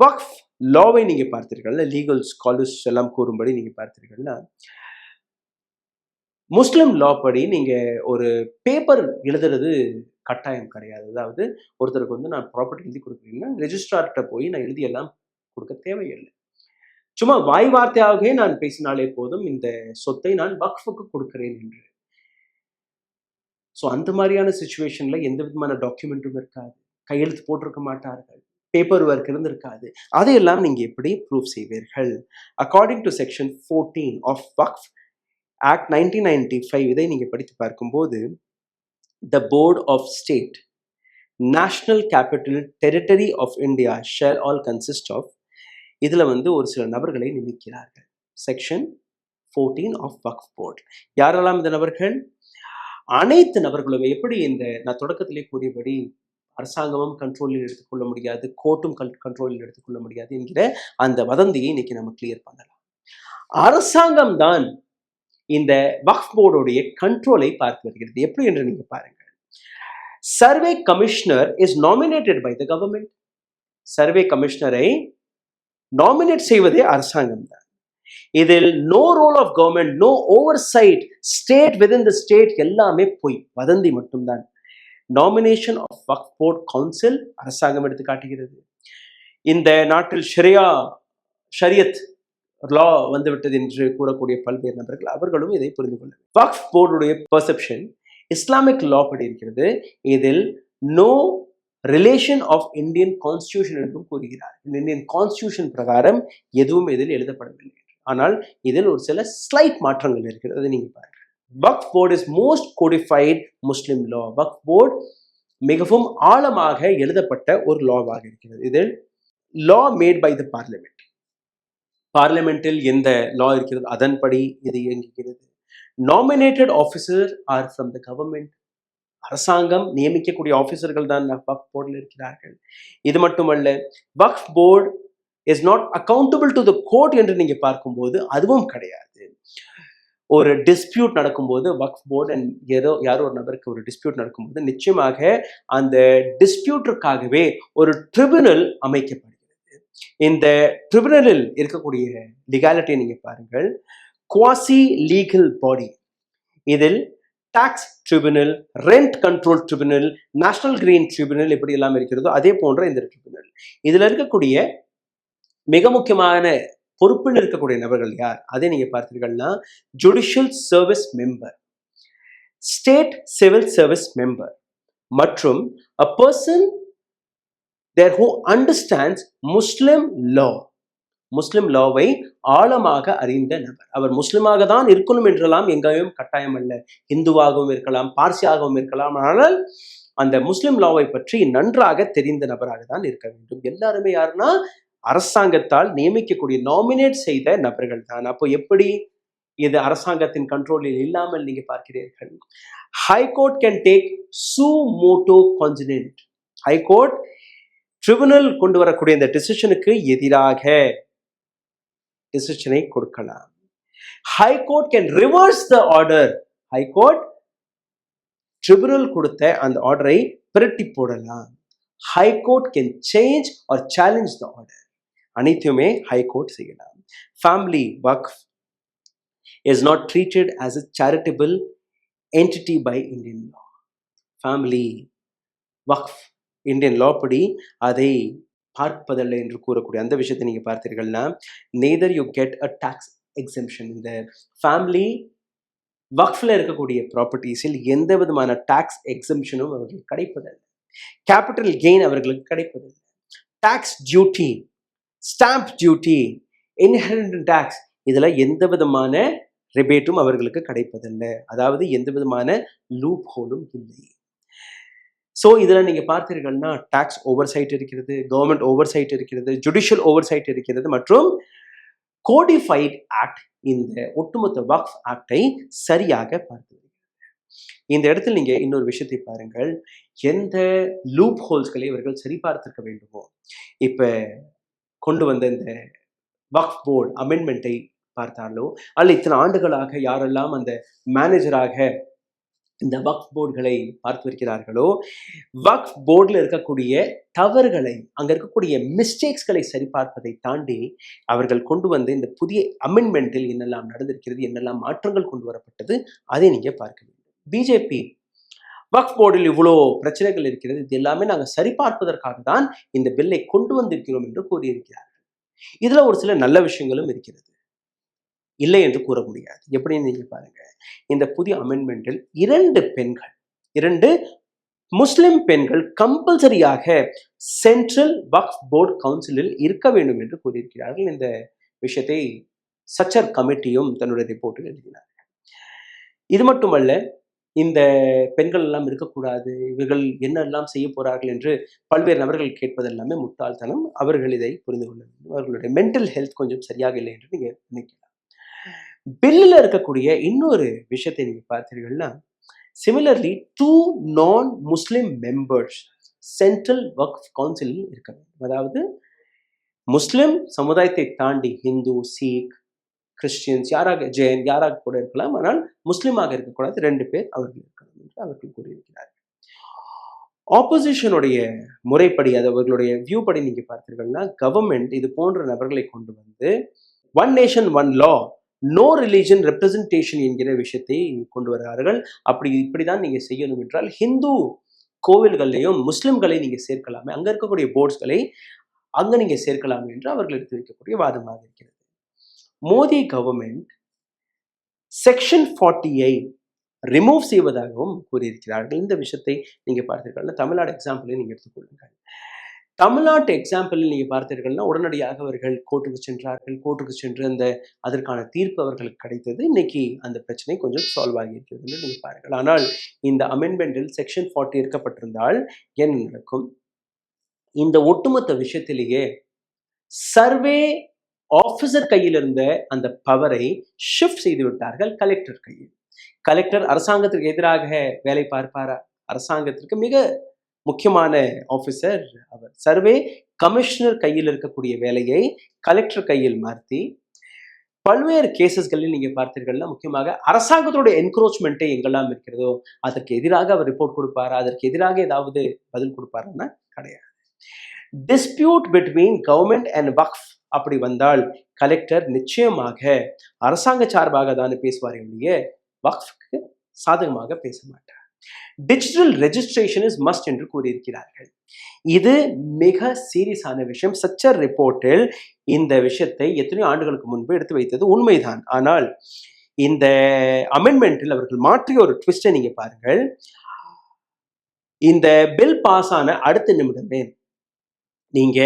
Waqf லாவை நீங்க பார்த்தீர்கள்னா, லீகல் ஸ்காலர்ஸ் எல்லாம் கூறும்படி நீங்க பார்த்தீர்கள்னா, முஸ்லிம் லா படி நீங்க ஒரு பேப்பர் எழுதுறது கட்டாயம் கிடையாது. அதாவது ஒருத்தருக்கு வந்து நான் ப்ராப்பர்ட்டி எழுதி கொடுக்குறீங்கன்னா ரெஜிஸ்ட்ரார்கிட்ட போய் நான் எழுதி எல்லாம் கொடுக்க தேவையில்லை. சும்மா வாய் வார்த்தையாகவே நான் பேசினாலே போதும், இந்த சொத்தை நான் வக்ஃபுக்கு கொடுக்கிறேன் என்று. ஸோ அந்த மாதிரியான சுச்சுவேஷன்ல எந்த விதமான டாக்குமெண்ட்டும் இருக்காது, கையெழுத்து போட்டிருக்க மாட்டார்கள், பேப்பர் ஒர்க் இருந்திருக்காது. அதையெல்லாம் நீங்க எப்படி ப்ரூவ் செய்வீர்கள்? According to section 14 of Waqf act 1995 இதை நீங்க படித்து பார்க்கும்போது, the board of state, national capital territory of India shall all consist of, இதுல வந்து ஒரு சில நபர்களை நியமிக்கிறார்கள். Section 14 of Waqf board. யாரெல்லாம் இந்த நபர்கள்? அனைத்து நபர்களும். எப்படி இந்த நான் தொடக்கத்திலே கூறியபடி அரசாங்கமும் கண்ட்ரோலில் எடுத்துக்கொள்ள முடியாது, கோர்ட்டும் கண்ட்ரோலில் எடுத்துக்கொள்ள முடியாது என்கிற அந்த வதந்தியை இன்னைக்கு நம்ம கிளியர் பண்ணலாம். அரசாங்கம் தான் இந்த வக்ஃப் போர்டுடைய கண்ட்ரோலை பார்த்து வருகிறது. எப்படி என்று நீங்க பாருங்கள். Survey commissioner is nominated by the government. Survey கமிஷனரை நாமினேட் செய்வதே அரசாங்கம் தான். இதில் no role of government, no oversight, state within the state எல்லாமே போய் வதந்தி மட்டும்தான். Nomination of Waqf board council அரசாங்கம் எடுத்து காட்டுகிறது. இந்த நாட்டில் ஷரியத் லா வந்துவிட்டது என்று கூறக்கூடிய பல்வேறு நபர்கள் அவர்களும் இதை புரிந்து கொள்ள. வக்ஃப் போர்டுடைய பெர்செப்ஷன் இஸ்லாமிக் லா படி இருக்கிறது. இதில் no relation of Indian constitution என்றும் கூறுகிறார். இந்தியன் கான்ஸ்டியூஷன் பிரகாரம் எதுவும் இதில் எழுதப்படவில்லை. ஆனால் இதில் ஒரு சில ஸ்லைட் மாற்றங்கள் இருக்கிறது, அதை நீங்க பாருங்க. Waqf board is most codified Muslim law. Waqf board மிகவும் ஆழமாக எழுதப்பட்ட ஒரு லாவாக இருக்கிறது. இதில் law made by the parliament. பார்லிமெண்டில் எந்த லா இருக்கிறது அதன்படி இது இயங்குகிறது. Nominated officer are from the government. அரசாங்கம் நியமிக்கக்கூடிய ஆஃபீஸர்கள் தான் வக்ஃப் போர்டில் இருக்கிறார்கள். இது மட்டுமல்ல, Waqf board is not accountable to the court என்று நீங்க பார்க்கும்போது அதுவும் கிடையாது. ஒரு டிஸ்பியூட் நடக்கும்போது வக்ஃப் போர்டு அண்ட் யாரோ ஒரு நபருக்கு ஒரு டிஸ்பியூட் நடக்கும்போது நிச்சயமாக அந்த டிஸ்பியூட்டிற்காகவே ஒரு ட்ரிபியூனல் அமைக்கப்படுகிறது. இந்த ட்ரிபியூனலில் இருக்கக்கூடிய லீகாலிட்டியை நீங்க பாருங்கள். Quasi legal body. இதில் tax tribunal, rent control tribunal, national green tribunal எப்படி எல்லாம் இருக்கிறதோ அதே போன்ற இந்த ட்ரிபியூனல். இதுல இருக்கக்கூடிய மிக முக்கியமான பொறுப்பில் இருக்கக்கூடிய நபர்கள் யார் அதை நீங்க பார்த்தீர்கள்னா, judicial service member, state civil service member மற்றும் a person there who understands Muslim law. Muslim லாவை ஆழமாக அறிந்த நபர். அவர் முஸ்லிமாக தான் இருக்கணும் என்றெல்லாம் எங்கேயும் கட்டாயம் அல்ல. இந்துவாகவும் இருக்கலாம், பார்சியாகவும் இருக்கலாம். ஆனால் அந்த முஸ்லிம் லாவை பற்றி நன்றாக தெரிந்த நபராக தான் இருக்க வேண்டும். எல்லாருமே யாருன்னா அரசாங்கத்தால் நியமிக்கக்கூடிய நாமினேட் செய்த நபர்கள் தான். அப்போ எப்படி இது அரசாங்கத்தின் கண்ட்ரோலில் இல்லாமல் நீங்க பார்க்கிறீர்கள்? High court can take suo motu cognizance. High court tribunal கொண்டு வரக்கூடிய இந்த டிசிஷனுக்கு எதிராக டிசிஷனை கொடுக்கலாம். High court can reverse the order. High court tribunal கொடுத்த அந்த ஆர்டரை பிரட்டி போடலாம். High court can change or challenge the order. அனைத்துமே ஹைகோர்ட் செய்யலாம். Family Waqf is not treated as a charitable entity by Indian law. Family waqf Indian law படி அதை பார்ப்பதில்லை என்று கூறக்கூடிய அந்த விஷயத்தை நீங்க பார்த்தீர்கள்னா, neither you get a tax exemption. இந்த ஃபேமிலி வக்ஃப்ல இருக்கக்கூடிய ப்ராப்பர்ட்டிஸில் எந்த விதமான டாக்ஸ் எக்ஸம்ஷனும் அவர்களுக்கு கிடைப்பதில்லை. கேபிட்டல் கெயின் அவர்களுக்கு கிடைப்பதில்லை. Tax duty, stamp duty, inheritance tax, இதுல எந்த விதமான ரிபேட்டும் அவர்களுக்கு கிடைப்பதில்லை. அதாவது எந்த விதமான லூப் ஹோலும் இல்லை. ஸோ இதில் நீங்கள் பார்த்தீர்கள்னா டாக்ஸ் ஓவர்சைட் இருக்கிறது, கவர்மெண்ட் ஓவர்சைட் இருக்கிறது, ஜுடிஷியல் ஓவர்சைட் இருக்கிறது மற்றும் கோடிஃபைட் ஆக்ட் இந்த ஒட்டுமொத்த வக்ஃப் ஆக்டை சரியாக பார்த்து வருகிறது. இந்த இடத்தில் நீங்க இன்னொரு விஷயத்தை பாருங்கள், எந்த லூப் ஹோல்ஸ்களை இவர்கள் சரி பார்த்திருக்க வேண்டுமோ. இப்ப கொண்டு வந்த இந்த வக்ஃப் போர்டு அமெண்ட்மெண்ட்டை பார்த்தாலோ அல்ல இத்தனை ஆண்டுகளாக யாரெல்லாம் அந்த மேனேஜராக இந்த வக்ஃப் போர்டுகளை பார்த்து வருகிறார்களோ, வக்ஃப் போர்டில் இருக்கக்கூடிய தவறுகளை, அங்க இருக்கக்கூடிய மிஸ்டேக்ஸ்களை சரிபார்ப்பதை தாண்டி அவர்கள் கொண்டு வந்து இந்த புதிய அமெண்ட்மெண்ட்டில் என்னெல்லாம் நடந்திருக்கிறது, என்னெல்லாம் மாற்றங்கள் கொண்டு வரப்பட்டது, அதை நீங்க பார்க்க வேண்டும். பிஜேபி வக்ஃப் போர்டில் இவ்வளோ பிரச்சனைகள் இருக்கிறது, இது எல்லாமே நாங்கள் சரிபார்ப்பதற்காக தான் இந்த பில்லை கொண்டு வந்திருக்கிறோம் என்று கூறியிருக்கிறார்கள். இதுல ஒரு சில நல்ல விஷயங்களும் இருக்கிறது, இல்லை என்று கூற முடியாது. எப்படின்னு நீங்க பாருங்க, இந்த புதிய அமெண்ட்மெண்டில் 2 முஸ்லிம் பெண்கள் கம்பல்சரியாக சென்ட்ரல் வக்ஃப் போர்டு கவுன்சிலில் இருக்க வேண்டும் என்று கூறியிருக்கிறார்கள். இந்த விஷயத்தை சச்சர் கமிட்டியும் தன்னுடைய ரிப்போர்ட்டில் எழுதினார்கள். இது மட்டுமல்ல, இந்த பெண்கள் எல்லாம் இருக்கக்கூடாது, இவர்கள் என்னெல்லாம் செய்ய போறார்கள் என்று பல்வேறு நபர்கள் கேட்பதெல்லாமே முட்டாள்தனம். அவர்கள் இதை புரிந்து கொள்ள வேண்டும். அவர்களுடைய மென்டல் ஹெல்த் கொஞ்சம் சரியாக இல்லை என்று நீங்க நினைக்கலாம். பில்லில் இருக்கக்கூடிய இன்னொரு விஷயத்தை நீங்க பார்த்தீர்கள்னா, சிமிலர்லி 2 non-Muslim members சென்ட்ரல் வக்ஃப் கவுன்சிலில் இருக்க வேண்டும். அதாவது முஸ்லிம் சமுதாயத்தை தாண்டி ஹிந்து, சீக், கிறிஸ்டியன்ஸ், யாராக ஜெயின் யாராக கூட இருக்கலாம், ஆனால் முஸ்லிமாக இருக்கக்கூடாது, 2 பேர் அவர்கள் இருக்கணும் என்று அவர்கள் கூறியிருக்கிறார்கள். ஆப்போசிஷனுடைய முறைப்படி, அது அவர்களுடைய வியூ படி நீங்க பார்த்தீர்கள்னா, கவர்மெண்ட் இது போன்ற நபர்களை கொண்டு வந்து ஒன் நேஷன் ஒன் லா, நோ ரிலிஜன் ரெப்ரசன்டேஷன் என்கிற விஷயத்தை கொண்டு வருகிறார்கள். இப்படிதான் நீங்க செய்யணும் என்றால் ஹிந்து கோவில்களையும் முஸ்லிம்களை நீங்க சேர்க்கலாமே, அங்க இருக்கக்கூடிய போர்ட்ஸ்களை அங்க நீங்க சேர்க்கலாமே என்று அவர்கள் எடுத்து வைக்கக்கூடிய வாதமாக இருக்கிறது. மோடி கவர்மெண்ட் செக்ஷன் 40ஐ ரிமூவ் செய்வதாகவும் கூறியிருக்கிறார்கள். இந்த விஷயத்தை நீங்க பார்த்தீர்கள்னா, தமிழ்நாடு எக்ஸாம்பிளை நீங்க எடுத்துக்கொள்ளுங்கள். தமிழ்நாட்டு எக்ஸாம்பிளில் நீங்க பார்த்தீர்கள்னா, உடனடியாக அவர்கள் கோர்ட்டுக்கு சென்றார்கள். கோர்ட்டுக்கு சென்று அதற்கான தீர்ப்பு அவர்களுக்கு கிடைத்தது. இன்னைக்கு அந்த பிரச்சனை கொஞ்சம் சால்வ் ஆகி இருக்கிறது என்று நீங்க பாருங்கள். ஆனால் இந்த அமெண்ட்மெண்டில் செக்ஷன் 40 இருக்கப்பட்டிருந்தால் என்ன நடக்கும்? இந்த ஒட்டுமொத்த விஷயத்திலேயே சர்வே ஆபீசர் கையில் இருந்த அந்த பவரை ஷிஃப்ட் செய்து விட்டார்கள் கலெக்டர் கையில். கலெக்டர் அரசாங்கத்திற்கு எதிராக வேலை பார்ப்பாரா? அரசாங்கத்திற்கு மிக முக்கியமான ஆபீசர் அவர். சர்வே கமிஷனர் கையில் இருக்கக்கூடிய வேலையை கலெக்டர் கையில் மாற்றி பல்வேறு கேசஸ்களில் நீங்க பார்த்தீர்கள்னா, முக்கியமாக அரசாங்கத்தோட என்க்ரோச்மெண்ட்டை எங்கெல்லாம் இருக்கிறதோ அதற்கு எதிராக அவர் ரிப்போர்ட் கொடுப்பாரா, அதற்கு எதிராக ஏதாவது பதில் கொடுப்பாருன்னா கிடையாது. டிஸ்பியூட் பிட்வீன் கவர்மெண்ட் அண்ட் வக்ஃப் அப்படி வந்தால் கலெக்டர் நிச்சயமாக அரசாங்க சார்பாக தானே பேசுவார் ஒழிய வக்ஃப்க்கு சாதகமாக பேச மாட்டார். டிஜிட்டல் ரெஜிஸ்ட்ரேஷன் இஸ் மஸ்ட் என்று கூறியிருக்கிறார்கள். இது மிக சீரியஸான விஷயம். சச்சர் ரிப்போர்ட்டில் இந்த விஷயத்தை எத்தனையோ ஆண்டுகளுக்கு முன்பு எடுத்து வைத்தது உண்மைதான். ஆனால் இந்த அமெண்ட்மெண்டில் அவர்கள் மாற்றிய ஒரு ட்விஸ்டை நீங்க பாருங்கள். இந்த பில் பாஸ் ஆன அடுத்த நிமிடமே நீங்க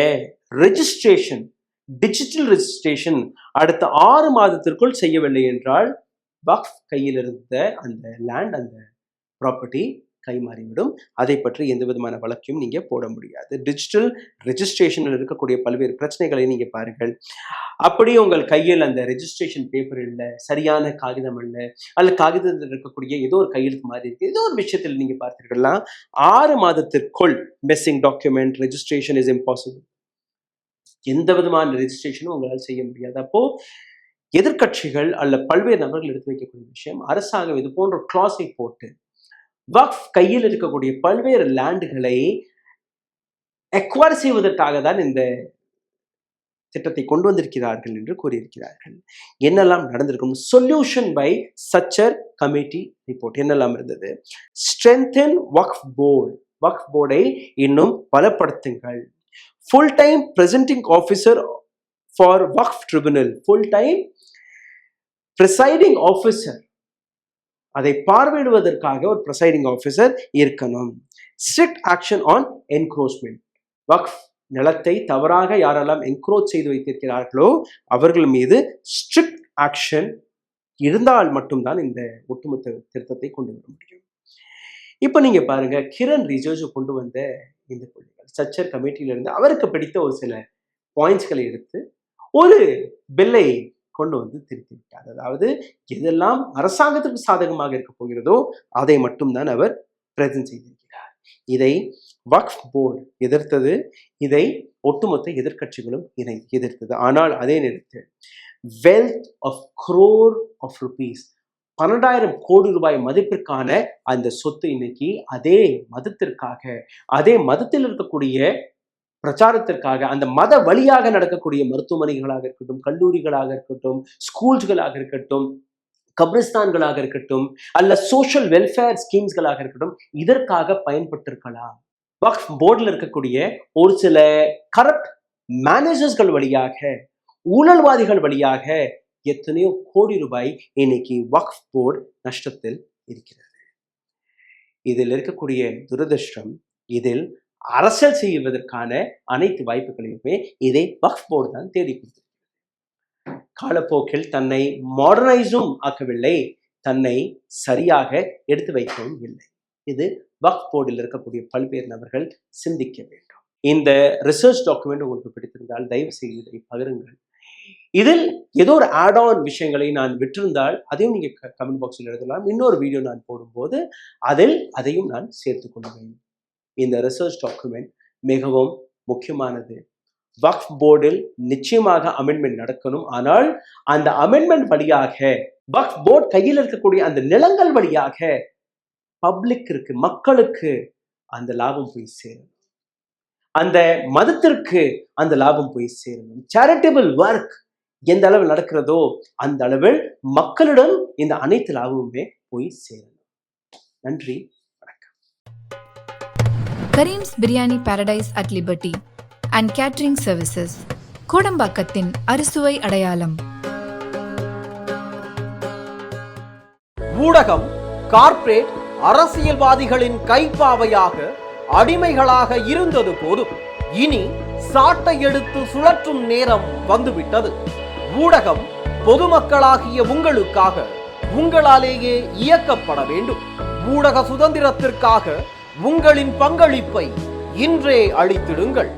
ரெஜிஸ்ட்ரேஷன், டிஜிட்டல் ரெஜிஸ்ட்ரேஷன் அடுத்த 6 மாதத்திற்குள் செய்யவில்லை என்றால் வக்ஃப் கையில் இருந்த அந்த லேண்ட், அந்த ப்ராப்பர்ட்டி கைமாறிவிடும். அதை பற்றி எந்த விதமான வழக்கையும் நீங்க போட முடியாது. டிஜிட்டல் ரெஜிஸ்ட்ரேஷனில் இருக்கக்கூடிய பல்வேறு பிரச்சனைகளை நீங்க பாருங்கள். அப்படியே உங்கள் கையில் அந்த ரெஜிஸ்ட்ரேஷன் பேப்பர் இல்லை, சரியான காகிதம் இல்லை, அல்லது காகிதத்தில் இருக்கக்கூடிய ஏதோ ஒரு கையெழுத்து மாதிரி இருக்கு, ஏதோ ஒரு விஷயத்தில் நீங்க பார்த்தீர்கள்னா 6 மாதத்திற்குள் missing document registration is impossible. எந்த விதமான ரெஜிஸ்ட்ரேஷனும் உங்களால் செய்ய முடியாது. அப்போ எதிர்கட்சிகள் அல்ல பல்வேறு நபர்கள் எடுத்து வைக்கக்கூடிய விஷயம், அரசாங்கம் இது போன்ற கிளாஸை போட்டு வக்ஃப் கையில் இருக்கக்கூடிய பல்வேறு லேண்டுகளை அக்வயர் செய்வதற்காக தான் இந்த திட்டத்தை கொண்டு வந்திருக்கிறார்கள் என்று கூறியிருக்கிறார்கள். என்னெல்லாம் நடந்திருக்கும்? Solution by Sachar committee report என்னெல்லாம் இருந்தது? ஸ்ட்ரென்தன் வக்ஃப் போர்டு, வக்ஃப் போர்டை இன்னும் பலப்படுத்துங்கள். Full time presenting officer for Waqf tribunal, full time presiding officer, அதை பார்வையிடுவதற்காக ஒரு ப்ரிசைடிங் ஆஃபீஸர் இருக்கணும். Strict action on encroachment, Waqf நிலத்தை தவறாக யாரெல்லாம் என்க்ரோச் செய்து வைத்திருக்கிறார்களோ அவர்கள் மீது ஸ்ட்ரிக்ட் ஆக்ஷன் இருந்தால் மட்டும்தான் இந்த ஒட்டுமொத்த திருத்தத்தை கொண்டு வர முடியும். இப்ப நீங்க பாருங்க, கிரண் ரிஜிஜு கொண்டு வந்த இந்த கொள்கைகள் சச்சர் கமிட்டியிலிருந்து அவருக்கு பிடித்த ஒரு சில பாயிண்ட்ஸ்களை எடுத்து ஒரு பில்லை கொண்டு வந்து திருத்தி விட்டார். அதாவது எதெல்லாம் அரசாங்கத்திற்கு சாதகமாக இருக்க போகிறதோ அதை மட்டும்தான் அவர் பிரசன்ட் செய்திருக்கிறார். இதை வக்ஃப் போர்டு எதிர்த்தது, இதை ஒட்டுமொத்த எதிர்கட்சிகளும் எதிர்த்தது. ஆனால் அதே நேரத்தில் wealth of crore of rupees, 12,000 கோடி ரூபாய் மதிப்பிற்கான அந்த சொத்து இன்னைக்கு அதே மதத்திற்காக, அதே மதத்தில் இருக்கக்கூடிய பிரச்சாரத்திற்காக, அந்த மத வழியாக நடக்கக்கூடிய மருத்துவமனைகளாக இருக்கட்டும், கல்லூரிகளாக இருக்கட்டும், ஸ்கூல்ஸ்களாக இருக்கட்டும், கபிரிஸ்தான்களாக இருக்கட்டும், அல்ல சோஷியல் வெல்ஃபேர் ஸ்கீம்ஸ்களாக இருக்கட்டும், இதற்காக பயன்பட்டிருக்கலாம். வக்ஃப் போர்டில் இருக்கக்கூடிய ஒரு சில கரப்ட் மேனேஜர்ஸ்கள் வழியாக, ஊழல்வாதிகள் வழியாக எத்தனையோ கோடி ரூபாய் இன்னைக்கு வக்ஃப் போர்டு நஷ்டத்தில் இருக்கிறது. இதில் இருக்கக்கூடிய துரதிர்ஷ்டம், இதில் அரசியல் செய்வதற்கான அனைத்து வாய்ப்புகளையுமே இதை வக்ஃப் போர்டு தான் தேடி கொடுத்திருக்கிறது. காலப்போக்கில் தன்னை மாடர்னைஸும் ஆக்கவில்லை, தன்னை சரியாக எடுத்து வைக்கவும் இல்லை. இது வக்ஃப் போர்டில் இருக்கக்கூடிய பல்வேறு நபர்கள் சிந்திக்க வேண்டும். இந்த ரிசர்ச் டாக்குமெண்ட் உங்களுக்கு பிடித்திருந்தால் தயவு செய்து இதை பகிருங்கள். இதில் ஏதோ ஒரு ஆட் ஆன் விஷயங்களை நான் விட்டிருந்தால் அதையும் நீங்க கமெண்ட் பாக்ஸில் எழுதலாம். இன்னொரு வீடியோ நான் போடும்போது அதையும் நான் சேர்த்துக் கொள்வேன். இந்த ரிசர்ச் டாக்குமெண்ட் மிகவும் முக்கியமானது. வக்ஃப் போர்டில் நிச்சயமாக அமெண்ட்மெண்ட் நடக்கணும். ஆனால் அந்த அமெண்ட்மெண்ட் வழியாக வக்ஃப் போர்டு கையில் இருக்கக்கூடிய அந்த நிலங்கள் வழியாக பப்ளிக் இருக்கு, மக்களுக்கு அந்த லாபம் போய் சேரணும், அந்த மதத்திற்கு அந்த லாபம் போய் சேரணும். சேரிட்டபிள் ஒர்க் எந்த அளவில் நடக்கிறதோ அந்த அளவில் மக்களிடம் இந்த அனைத்து லாபமுமே போய் சேரணும். நன்றி, வணக்கம். Karim's biryani paradise at liberty and catering services, கோடம்பாக்கத்தின் அறுசுவை அடையாளம். ஊடகம் கார்ப்பரேட் அரசியல்வாதிகளின் கைப்பாவையாக, அடிமைகளாக இருந்தது போதும். இனி சாட்டை எடுத்து சுழற்றும் நேரம் வந்துவிட்டது. ஊடகம் பொதுமக்களாகிய உங்களுக்காக, உங்களாலேயே இயக்கப்பட வேண்டும். ஊடக சுதந்திரத்திற்காக உங்களின் பங்களிப்பை இன்றே அளித்திடுங்கள்.